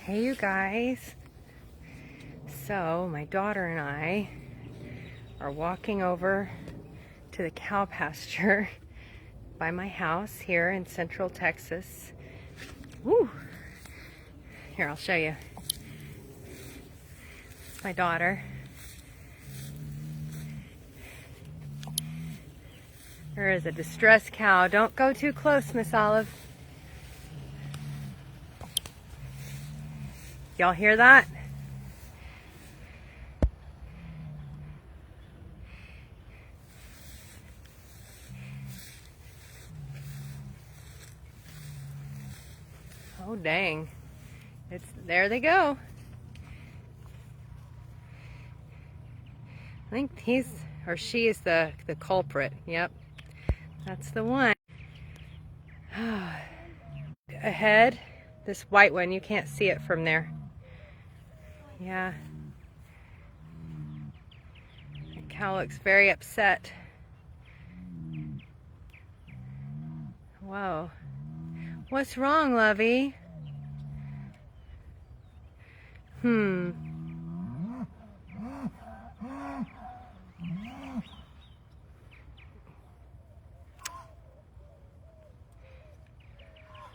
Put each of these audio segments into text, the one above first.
Hey you guys, so my daughter and I are walking over to the cow pasture by my house here in Central Texas. Woo! Here, I'll show you. It's my daughter. There is a distressed cow. Don't go too close, Miss Olive. Y'all hear that? Oh dang. There they go. I think he's or she is the culprit. Yep. That's the one. Ahead, this white one, you can't see it from there. Yeah. The cow looks very upset. Whoa. What's wrong, lovey?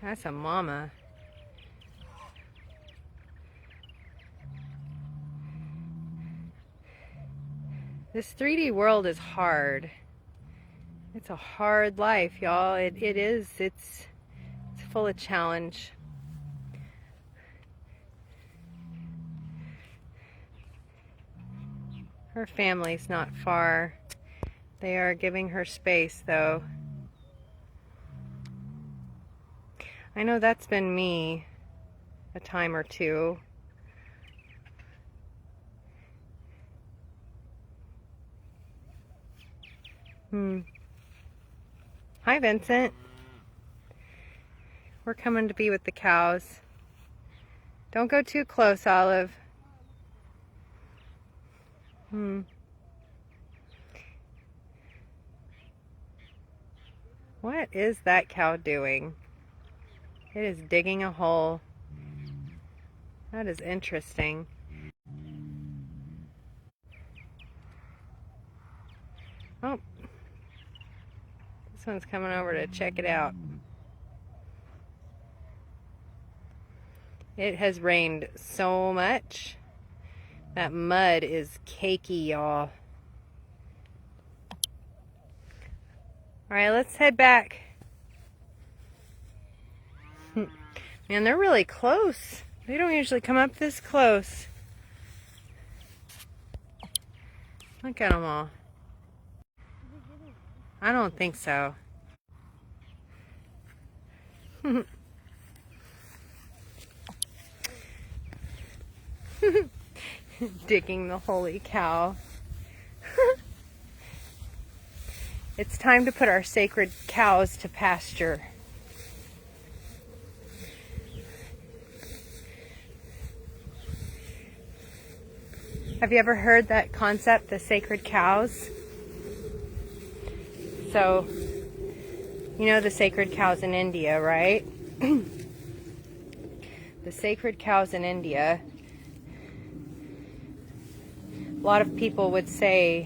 That's a mama. This 3D world is hard. It's a hard life, y'all. It is. It's full of challenge. Her family's not far. They are giving her space, though. I know that's been me a time or two. Hi, Vincent. We're coming to be with the cows. Don't go too close, Olive. What is that cow doing? It is digging a hole. That is interesting. Oh. This one's coming over to check it out. It has rained so much. That mud is cakey, y'all. Alright, let's head back. Man, they're really close. They don't usually come up this close. Look at them all. I don't think so. Digging the holy cow. It's time to put our sacred cows to pasture. Have you ever heard that concept, the sacred cows? So, you know the sacred cows in India, right? The sacred cows in India, a lot of people would say,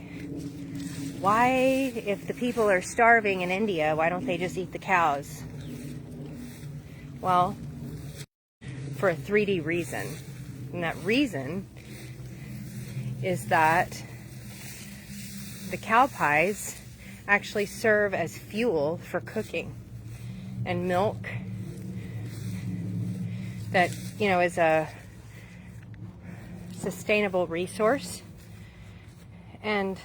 why, if the people are starving in India, why don't they just eat the cows? Well, for a 3D reason. And that reason is that the cow pies actually serve as fuel for cooking, and milk that, you know, is a sustainable resource. And,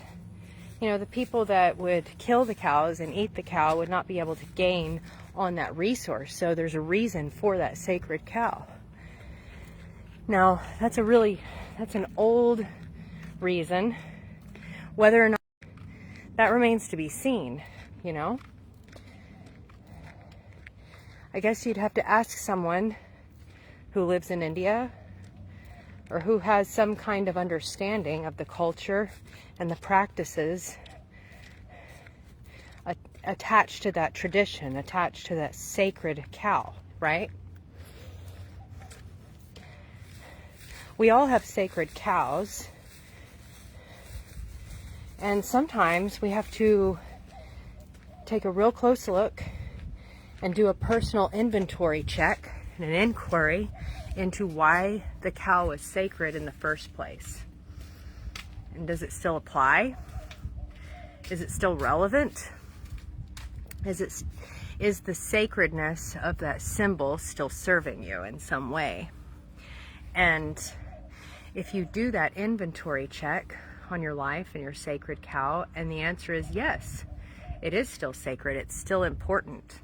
you know, the people that would kill the cows and eat the cow would not be able to gain on that resource. So there's a reason for that sacred cow. Now, that's an old reason. Whether or not that remains to be seen, you know. I guess you'd have to ask someone who lives in India or who has some kind of understanding of the culture and the practices attached to that tradition, attached to that sacred cow, right? we all have sacred cows. And sometimes we have to take a real close look and do a personal inventory check and an inquiry into why the cow was sacred in the first place. And does it still apply? Is it still relevant? Is the sacredness of that symbol still serving you in some way? And if you do that inventory check on your life and your sacred cow, and the answer is yes, it is still sacred, it's still important,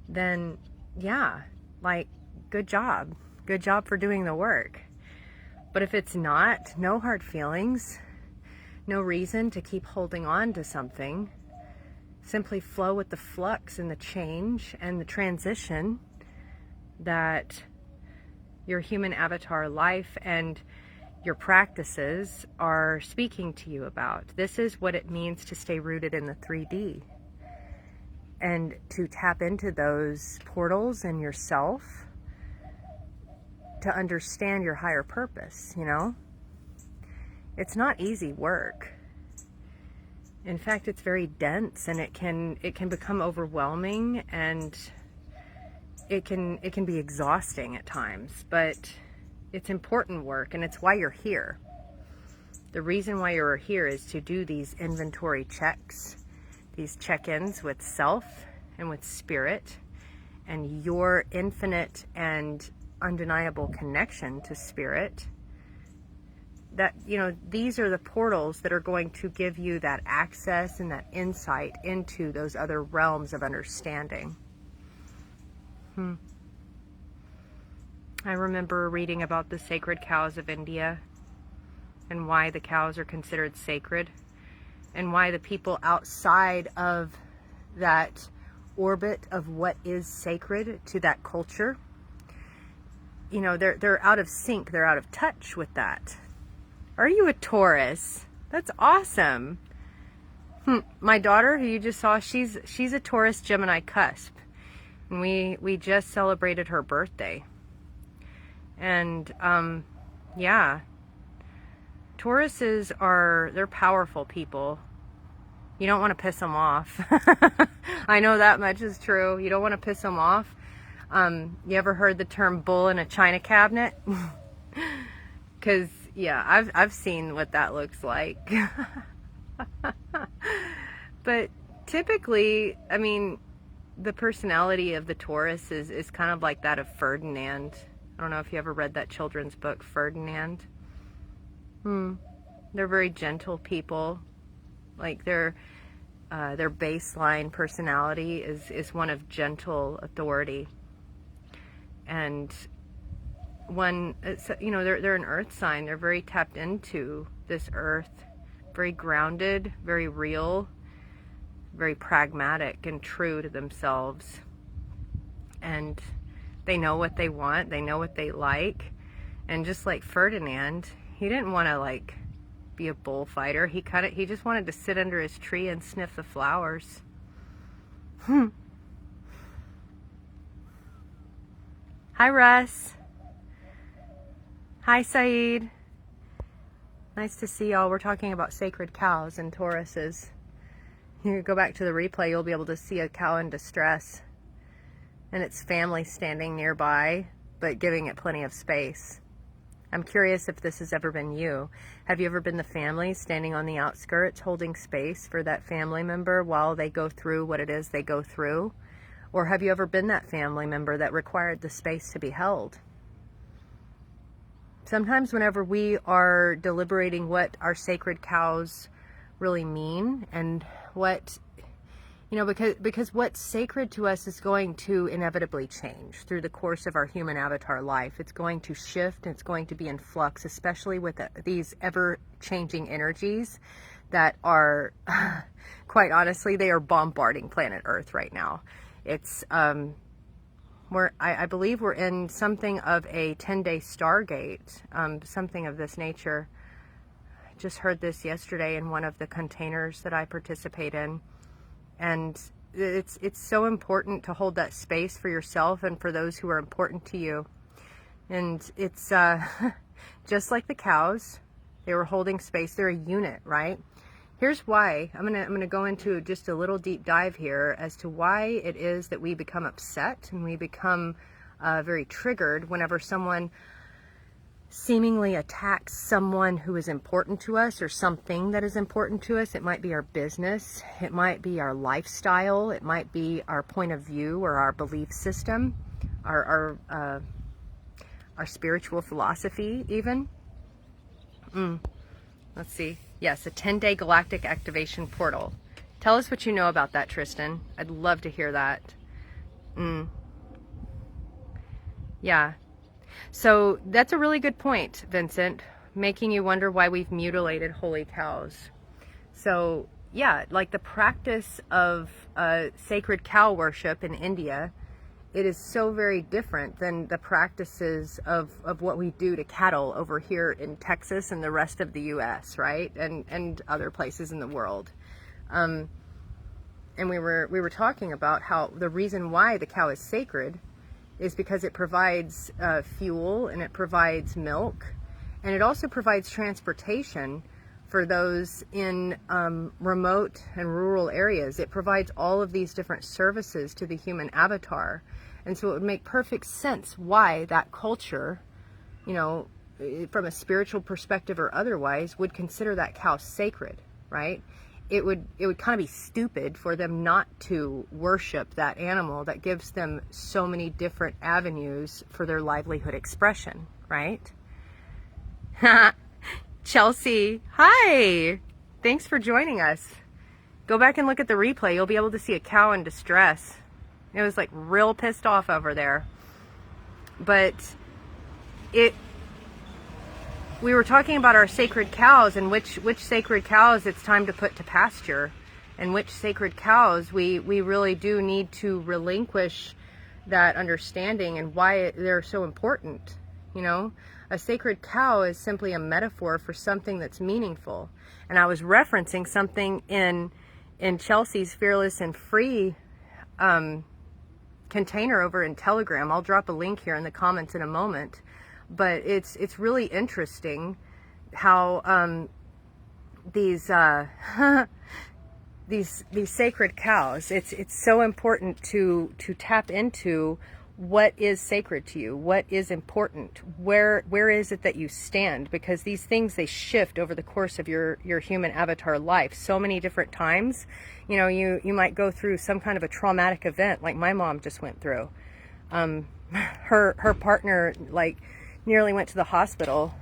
then yeah, like, good job for doing the work. But if it's not, no hard feelings, no reason to keep holding on to something. Simply flow with the flux and the change and the transition that your human avatar life and your practices are speaking to you about. This is what it means to stay rooted in the 3D and to tap into those portals in yourself to understand your higher purpose, you know? It's not easy work. In fact, it's very dense, and it can become overwhelming, and it can be exhausting at times, but it's important work, and it's why you're here. The reason why you're here is to do these inventory checks, these check-ins with self and with spirit and your infinite and undeniable connection to spirit. That, you know, these are the portals that are going to give you that access and that insight into those other realms of understanding. I remember reading about the sacred cows of India and why the cows are considered sacred and why the people outside of that orbit of what is sacred to that culture, you know, they're out of sync, they're out of touch with that. Are you a Taurus? That's awesome. My daughter, who you just saw, she's a Taurus Gemini cusp. And we just celebrated her birthday. And yeah, Tauruses they're powerful people. You don't want to piss them off. I know that much is true. You don't want to piss them off. You ever heard the term bull in a china cabinet? Because yeah, I've seen what that looks like. But typically, I mean, the personality of the Taurus is kind of like that of Ferdinand. I don't know if you ever read that children's book, Ferdinand. They're very gentle people. Like their baseline personality is one of gentle authority. And you know, they're an earth sign. They're very tapped into this earth, very grounded, very real, very pragmatic and true to themselves. And they know what they want, they know what they like. And just like Ferdinand, he didn't want to like be a bullfighter. He just wanted to sit under his tree and sniff the flowers. Hi, Russ. Hi, Saeed. Nice to see y'all. We're talking about sacred cows and Tauruses. You go back to the replay, you'll be able to see a cow in distress and its family standing nearby, but giving it plenty of space. I'm curious if this has ever been you. Have you ever been the family standing on the outskirts holding space for that family member while they go through what it is they go through? Or have you ever been that family member that required the space to be held? Sometimes whenever we are deliberating what our sacred cows really mean and what, you know, because what's sacred to us is going to inevitably change through the course of our human avatar life. It's going to shift and it's going to be in flux, especially with these ever-changing energies that are, quite honestly, they are bombarding planet Earth right now. It's, I believe we're in something of a 10-day Stargate, something of this nature. I just heard this yesterday in one of the containers that I participate in. And it's so important to hold that space for yourself and for those who are important to you. And it's just like the cows. They were holding space. They're a unit, right? Here's why. I'm gonna go into just a little deep dive here as to why it is that we become upset and we become very triggered whenever someone seemingly attacks someone who is important to us or something that is important to us. It might be our business, it might be our lifestyle, it might be our point of view or our belief system, our spiritual philosophy even. Let's see. Yes, a 10-day galactic activation portal. Tell us what you know about that, Tristan. I'd love to hear that. Yeah. So that's a really good point, Vincent, making you wonder why we've mutilated holy cows. So yeah, like the practice of sacred cow worship in India, it is so very different than the practices of what we do to cattle over here in Texas and the rest of the US, right? And other places in the world. And we were talking about how the reason why the cow is sacred is because it provides fuel and it provides milk, and it also provides transportation for those in remote and rural areas. It provides all of these different services to the human avatar. And so it would make perfect sense why that culture, you know, from a spiritual perspective or otherwise, would consider that cow sacred, right? It would kind of be stupid for them not to worship that animal that gives them so many different avenues for their livelihood expression, right? Chelsea, hi! Thanks for joining us. Go back and look at the replay. You'll be able to see a cow in distress. It was like real pissed off over there. But we were talking about our sacred cows and which sacred cows it's time to put to pasture, and which sacred cows we really do need to relinquish that understanding and why they're so important. You know, a sacred cow is simply a metaphor for something that's meaningful. And I was referencing something in Chelsea's Fearless and Free container over in Telegram. I'll drop a link here in the comments in a moment. But it's really interesting how these sacred cows, it's so important to tap into what is sacred to you, what is important, where is it that you stand, because these things, they shift over the course of your human avatar life so many different times. You know, you might go through some kind of a traumatic event like my mom just went through. Her partner like nearly went to the hospital.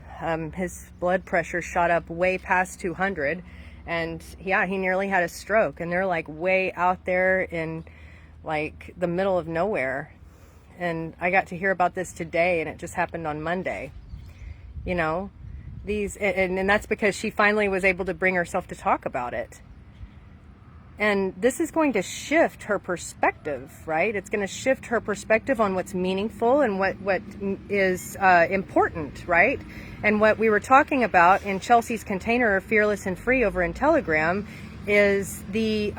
His blood pressure shot up way past 200, and yeah, he nearly had a stroke, and they're like way out there in like the middle of nowhere. And I got to hear about this today, and it just happened on Monday. You know, and that's because she finally was able to bring herself to talk about it. And this is going to shift her perspective, right? It's going to shift her perspective on what's meaningful and what is important, right? And what we were talking about in Chelsea's container of Fearless and Free over in Telegram is the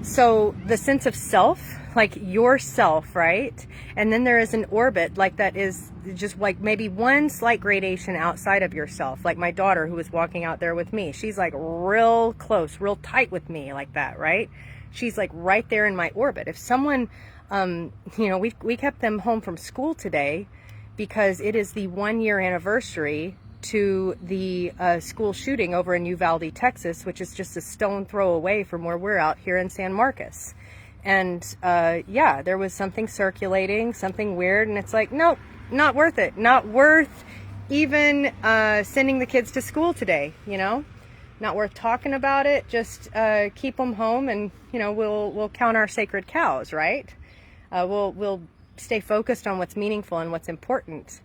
sense of self, like yourself, right? And then there is an orbit like that is just like maybe one slight gradation outside of yourself. Like my daughter who was walking out there with me, she's like real close, real tight with me like that, right? She's like right there in my orbit. If someone, you know, we kept them home from school today because it is the 1-year anniversary to the school shooting over in Uvalde, Texas, which is just a stone throw away from where we're out here in San Marcos. And yeah, there was something circulating, something weird, and it's like, nope, not worth it. Not worth even sending the kids to school today, you know? Not worth talking about it. Just keep them home, and you know, we'll count our sacred cows, right? We'll stay focused on what's meaningful and what's important.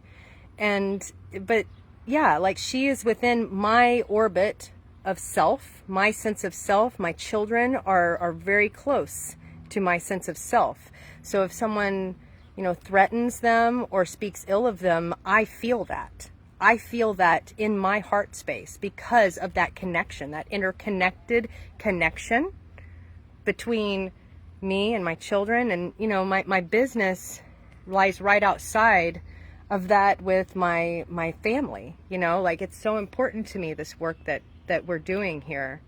But yeah, like she is within my orbit of self, my sense of self. My children are very close to my sense of self. So if someone, you know, threatens them or speaks ill of them, I feel that. I feel that in my heart space because of that connection, that interconnected connection between me and my children. And, you know, my business lies right outside of that with my family. You know, like, it's so important to me, this work that we're doing here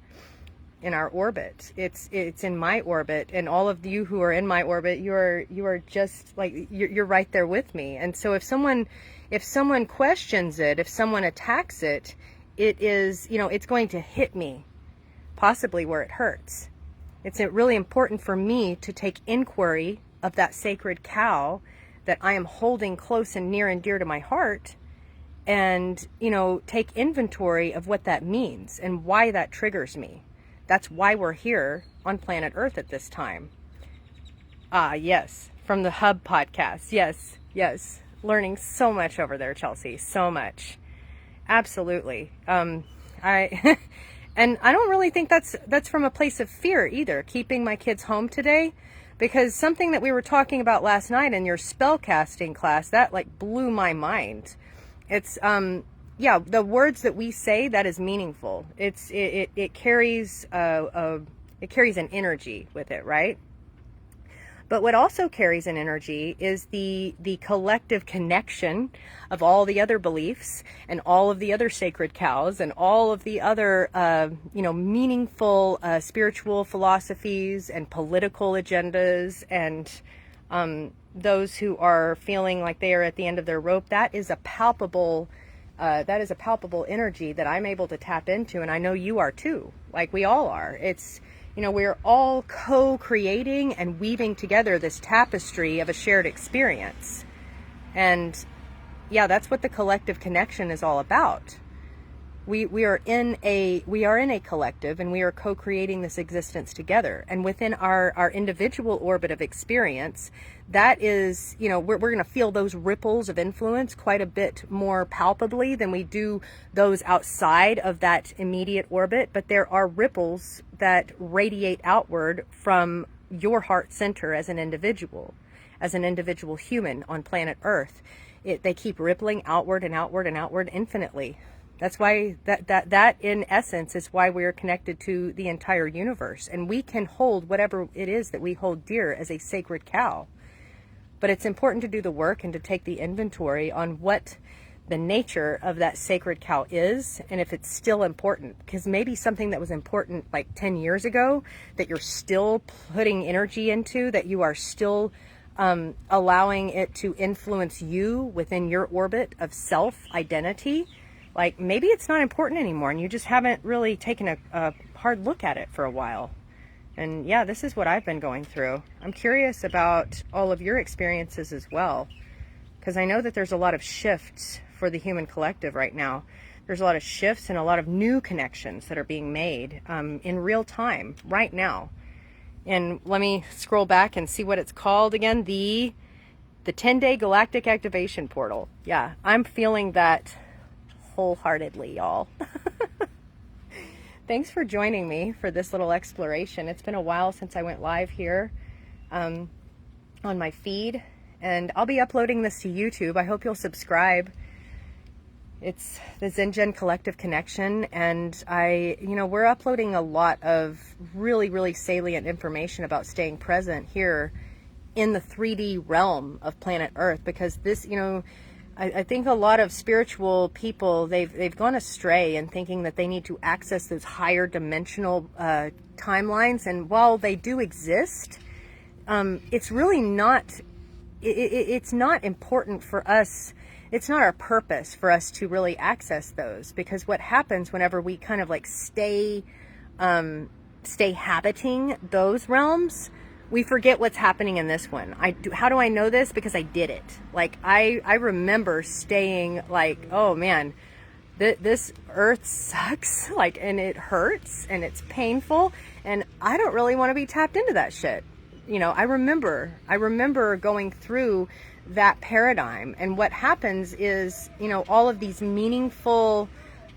in our orbit. It's in my orbit, and all of you who are in my orbit, you are just like, you're right there with me. And so if someone questions it, if someone attacks it, it is, you know, it's going to hit me, possibly where it hurts. It's really important for me to take inquiry of that sacred cow that I am holding close and near and dear to my heart, and, you know, take inventory of what that means and why that triggers me. That's why we're here on planet Earth at this time. Yes, from the Hub podcast. Yes. Learning so much over there, Chelsea. So much. Absolutely. And I don't really think that's from a place of fear either, keeping my kids home today, because something that we were talking about last night in your spellcasting class, that like blew my mind. It's, yeah, the words that we say, that is meaningful. It carries it carries an energy with it, right? But what also carries an energy is the collective connection of all the other beliefs and all of the other sacred cows and all of the other you know, meaningful spiritual philosophies and political agendas, and those who are feeling like they are at the end of their rope. That is a palpable energy that I'm able to tap into, and I know you are too. Like, we all are. It's, you know, we're all co-creating and weaving together this tapestry of a shared experience. And yeah, that's what the collective connection is all about. We are in a collective, and we are co-creating this existence together. And within our individual orbit of experience, that is, you know, we're going to feel those ripples of influence quite a bit more palpably than we do those outside of that immediate orbit. But there are ripples that radiate outward from your heart center as an individual human on planet Earth. They keep rippling outward and outward and outward infinitely. That's why that in essence is why we are connected to the entire universe, and we can hold whatever it is that we hold dear as a sacred cow. But it's important to do the work and to take the inventory on what the nature of that sacred cow is, and if it's still important, because maybe something that was important like 10 years ago that you're still putting energy into, that you are still allowing it to influence you within your orbit of self-identity. Like, maybe it's not important anymore, and you just haven't really taken a hard look at it for a while. And yeah, this is what I've been going through. I'm curious about all of your experiences as well, because I know that there's a lot of shifts for the human collective right now. There's a lot of shifts and a lot of new connections that are being made in real time right now. And let me scroll back and see what it's called again. The 10-day galactic activation portal. Yeah, I'm feeling that wholeheartedly, y'all. Thanks for joining me for this little exploration. It's been a while since I went live here on my feed, and I'll be uploading this to YouTube. I hope you'll subscribe. It's the ZenJen Collective Connection, and we're uploading a lot of really, really salient information about staying present here in the 3D realm of planet Earth, because this, I think a lot of spiritual people, they've gone astray in thinking that they need to access those higher dimensional timelines. And while they do exist, it's really not, it's not important for us. It's not our purpose for us to really access those, because what happens whenever we kind of like stay habiting those realms, we forget what's happening in this one. How do I know this? Because I did it. Like, I remember staying like, oh man, this earth sucks, like, and it hurts and it's painful, and I don't really want to be tapped into that shit. I remember going through that paradigm, and what happens is, all of these meaningful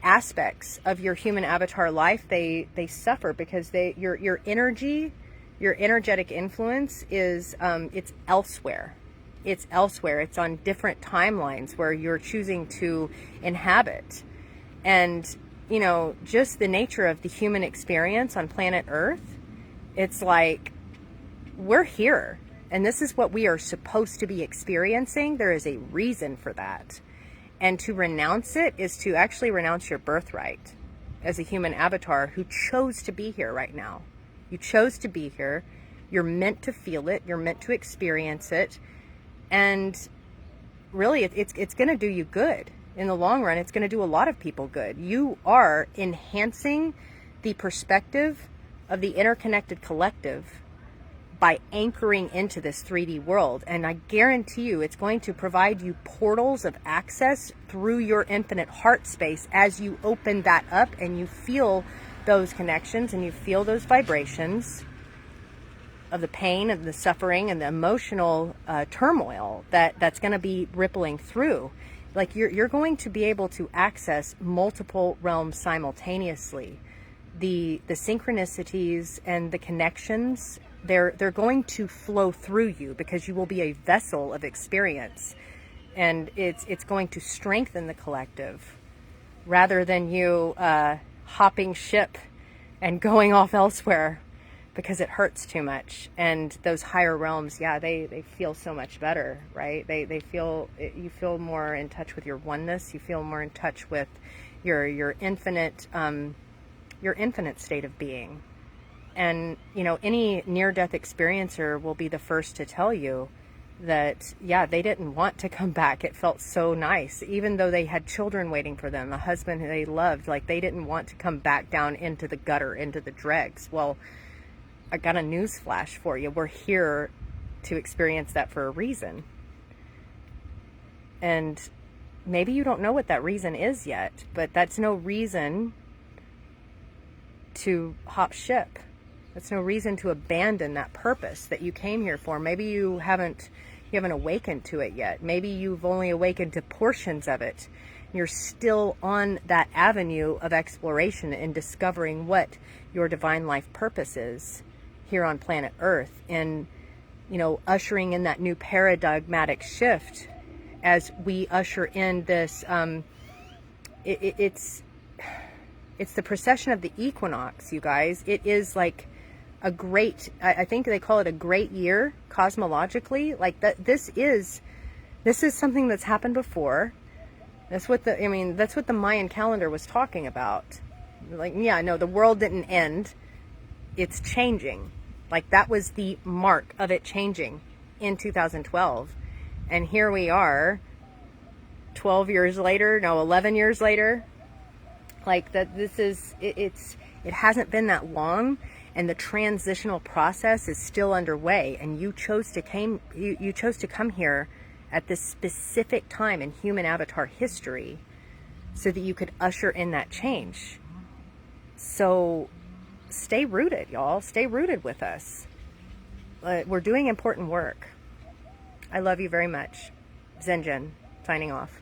aspects of your human avatar life, they suffer because your energy, your energetic influence is, it's elsewhere. It's elsewhere. It's on different timelines where you're choosing to inhabit. And, just the nature of the human experience on planet Earth, it's like, we're here. And this is what we are supposed to be experiencing. There is a reason for that. And to renounce it is to actually renounce your birthright as a human avatar who chose to be here right now. You chose to be here. You're meant to feel it. You're meant to experience it. And really, it's going to do you good. In the long run, it's going to do a lot of people good. You are enhancing the perspective of the interconnected collective by anchoring into this 3D world. And I guarantee you, it's going to provide you portals of access through your infinite heart space as you open that up and you feel those connections and you feel those vibrations of the pain and the suffering and the emotional turmoil that's going to be rippling through. Like you're going to be able to access multiple realms simultaneously. The synchronicities and the connections, they're going to flow through you because you will be a vessel of experience, and it's going to strengthen the collective rather than you hopping ship and going off elsewhere because it hurts too much. And those higher realms, yeah, they feel so much better, right? They feel, you feel more in touch with your oneness. You feel more in touch with your infinite state of being. And, you know, any near-death experiencer will be the first to tell you that, yeah, they didn't want to come back. It felt so nice. Even though they had children waiting for them, a husband who they loved, like they didn't want to come back down into the gutter, into the dregs. Well, I got a news flash for you. We're here to experience that for a reason. And maybe you don't know what that reason is yet, but that's no reason to hop ship. That's no reason to abandon that purpose that you came here for. Maybe you haven't awakened to it yet. Maybe you've only awakened to portions of it. You're still on that avenue of exploration and discovering what your divine life purpose is here on planet Earth, and, you know, ushering in that new paradigmatic shift as we usher in this, it's the precession of the equinox, you guys. It is like a great, I think they call it a great year cosmologically. Like that, this is something that's happened before. That's what the Mayan calendar was talking about. Like, yeah, no, the world didn't end. It's changing. Like that was the mark of it changing in 2012. And here we are 11 years later. Like that, it hasn't been that long, and the transitional process is still underway, and you chose to come here at this specific time in human avatar history so that you could usher in that change. So stay rooted, y'all. Stay rooted with us. We're doing important work. I love you very much. ZenJen, signing off.